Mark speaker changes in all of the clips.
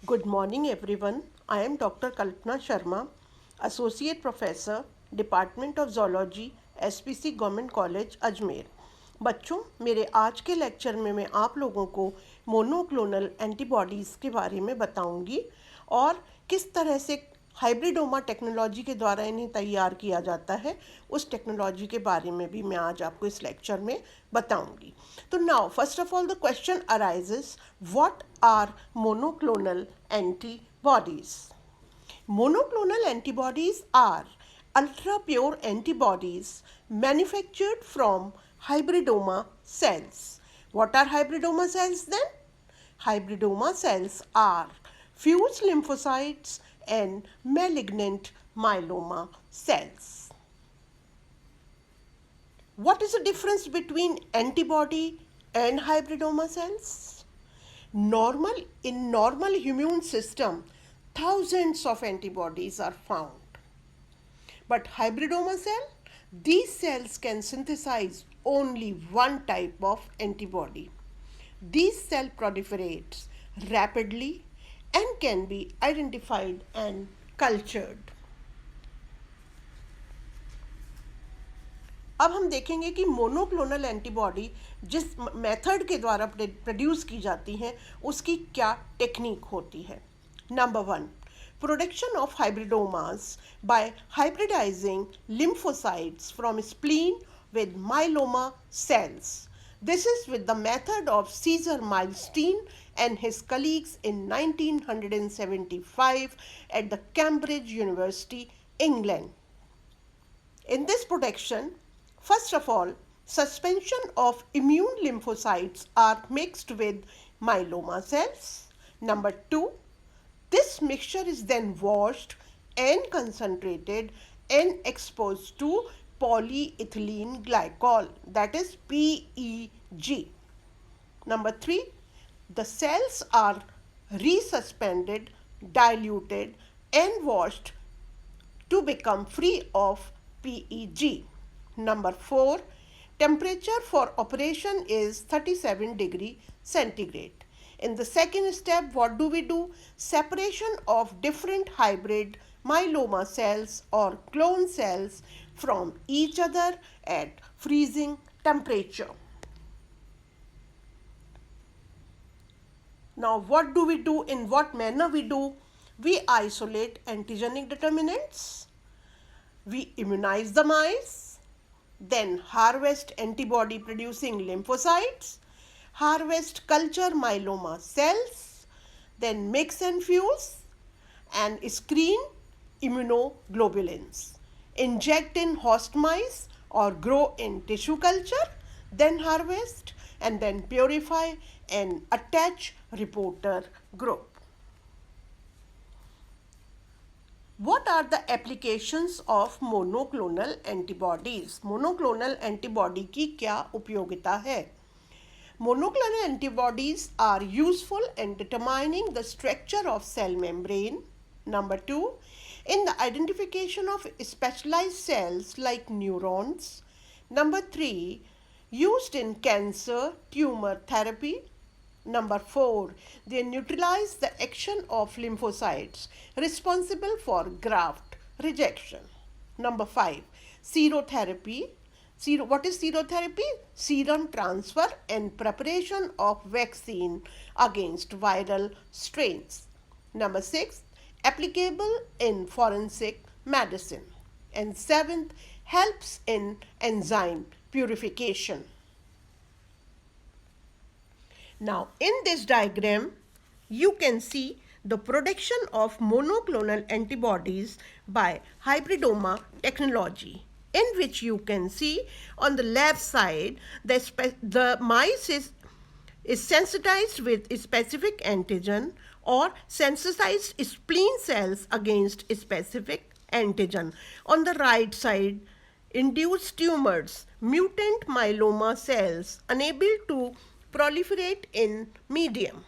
Speaker 1: Good morning, everyone. I am Dr. Kalpana Sharma, Associate Professor, Department of Zoology, S.P.C government college Ajmer. बच्चों, मेरे आज के lecture में मैं आप लोगों को मोनोक्लोनल एंटीबॉडीज़ के बारे में बताऊंगी और किस तरह से हाइब्रिडोमा टेक्नोलॉजी के द्वारा इन्हें तैयार किया जाता है, उस टेक्नोलॉजी के बारे में भी मैं आज आपको इस लेक्चर में बताऊंगी। तो now first of all the question arises, what are monoclonal antibodies? Monoclonal antibodies are ultra pure antibodies manufactured from hybridoma cells. What are hybridoma cells then? Hybridoma cells are fused lymphocytes and malignant myeloma cells. What is the difference between antibody and hybridoma cells? In normal immune system, thousands of antibodies are found. But hybridoma cell, these cells can synthesize only one type of antibody. These cell proliferates rapidly and can be identified and cultured. अब हम देखेंगे कि monoclonal antibody जिस method के द्वारा produce की जाती हैं उसकी क्या टेक्निक होती है। Number 1. Production of hybridomas by hybridizing lymphocytes from spleen with myeloma cells. This is with the method of Caesar Milstein and his colleagues in 1975 at the Cambridge University, England. In this production, first of all, suspension of immune lymphocytes are mixed with myeloma cells. Number 2, this mixture is then washed and concentrated and exposed to polyethylene glycol, that is PEG. Number 3, the cells are resuspended, diluted and washed to become free of PEG. Number 4, temperature for operation is 37 degree centigrade. In the second step, what do? Separation of different hybrid myeloma cells or clone cells from each other at freezing temperature. Now, what do? In what manner we do? We isolate antigenic determinants, we immunize the mice, then harvest antibody producing lymphocytes, harvest culture myeloma cells, then mix and fuse and screen immunoglobulins, inject in host mice or grow in tissue culture, then harvest and then purify and attach reporter group. What are the applications of monoclonal antibodies? Monoclonal antibody की क्या उपयोगिता है? Monoclonal antibodies are useful in determining the structure of cell membrane. Number 2, in the identification of specialized cells like neurons. Number 3, used in cancer tumor therapy. Number 4, they neutralize the action of lymphocytes responsible for graft rejection. Number 5, serotherapy. What is serotherapy? Serum transfer and preparation of vaccine against viral strains. Number 6, applicable in forensic medicine. And 7th, helps in enzyme purification. Now, in this diagram, you can see the production of monoclonal antibodies by hybridoma technology, in which you can see on the left side the mice is sensitized with a specific antigen or sensitized spleen cells against a specific antigen. On the right side, induced tumors, mutant myeloma cells unable to proliferate in medium.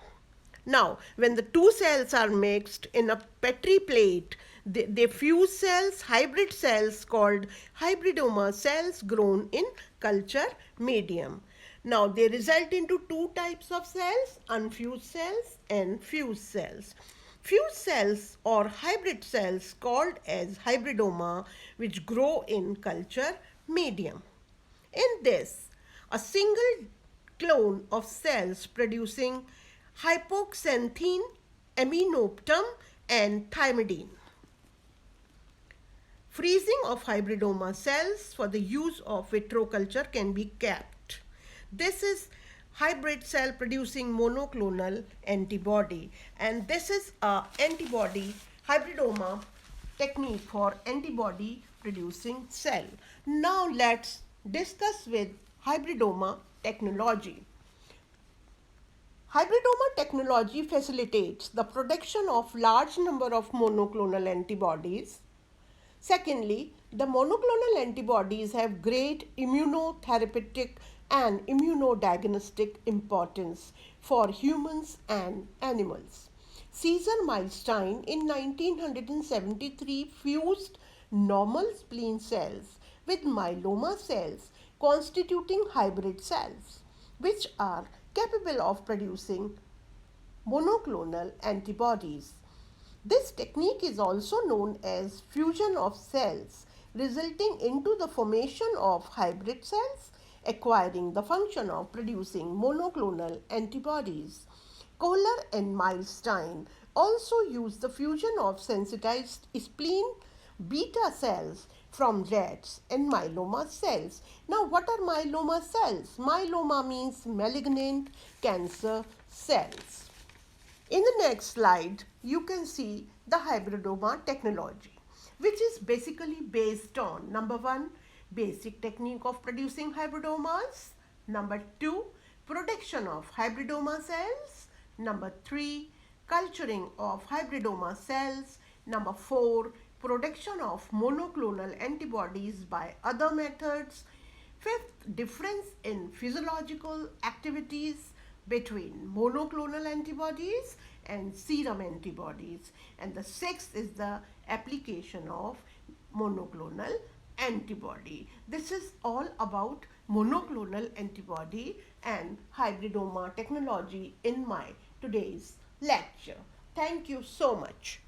Speaker 1: Now, when the two cells are mixed in a Petri plate, they fuse cells, hybrid cells called hybridoma cells grown in culture medium. Now, they result into two types of cells, unfused cells and fused cells. Fused cells or hybrid cells called as hybridoma which grow in culture medium. In this, a single clone of cells producing hypoxanthine, aminoptum and thymidine. Freezing of hybridoma cells for the use of vitroculture can be kept. This is hybrid cell producing monoclonal antibody, and this is a antibody hybridoma technique for antibody producing cell. Now let's discuss with hybridoma technology. Hybridoma technology facilitates the production of large number of monoclonal antibodies. Secondly, the monoclonal antibodies have great immunotherapeutic and immunodiagnostic importance for humans and animals. Caesar Milstein in 1973 fused normal spleen cells with myeloma cells constituting hybrid cells, which are capable of producing monoclonal antibodies. This technique is also known as fusion of cells, resulting into the formation of hybrid cells, acquiring the function of producing monoclonal antibodies. Kohler and Milstein also used the fusion of sensitized spleen beta cells from rats and myeloma cells. Now, what are myeloma cells? Myeloma means malignant cancer cells. In the next slide, you can see the hybridoma technology, which is basically based on number 1, basic technique of producing hybridomas, number 2, production of hybridoma cells, number 3, culturing of hybridoma cells, number 4, production of monoclonal antibodies by other methods, fifth, difference in physiological activities between monoclonal antibodies and serum antibodies, and the sixth is the application of monoclonal antibody. This is all about monoclonal antibody and hybridoma technology in my today's lecture. Thank you so much.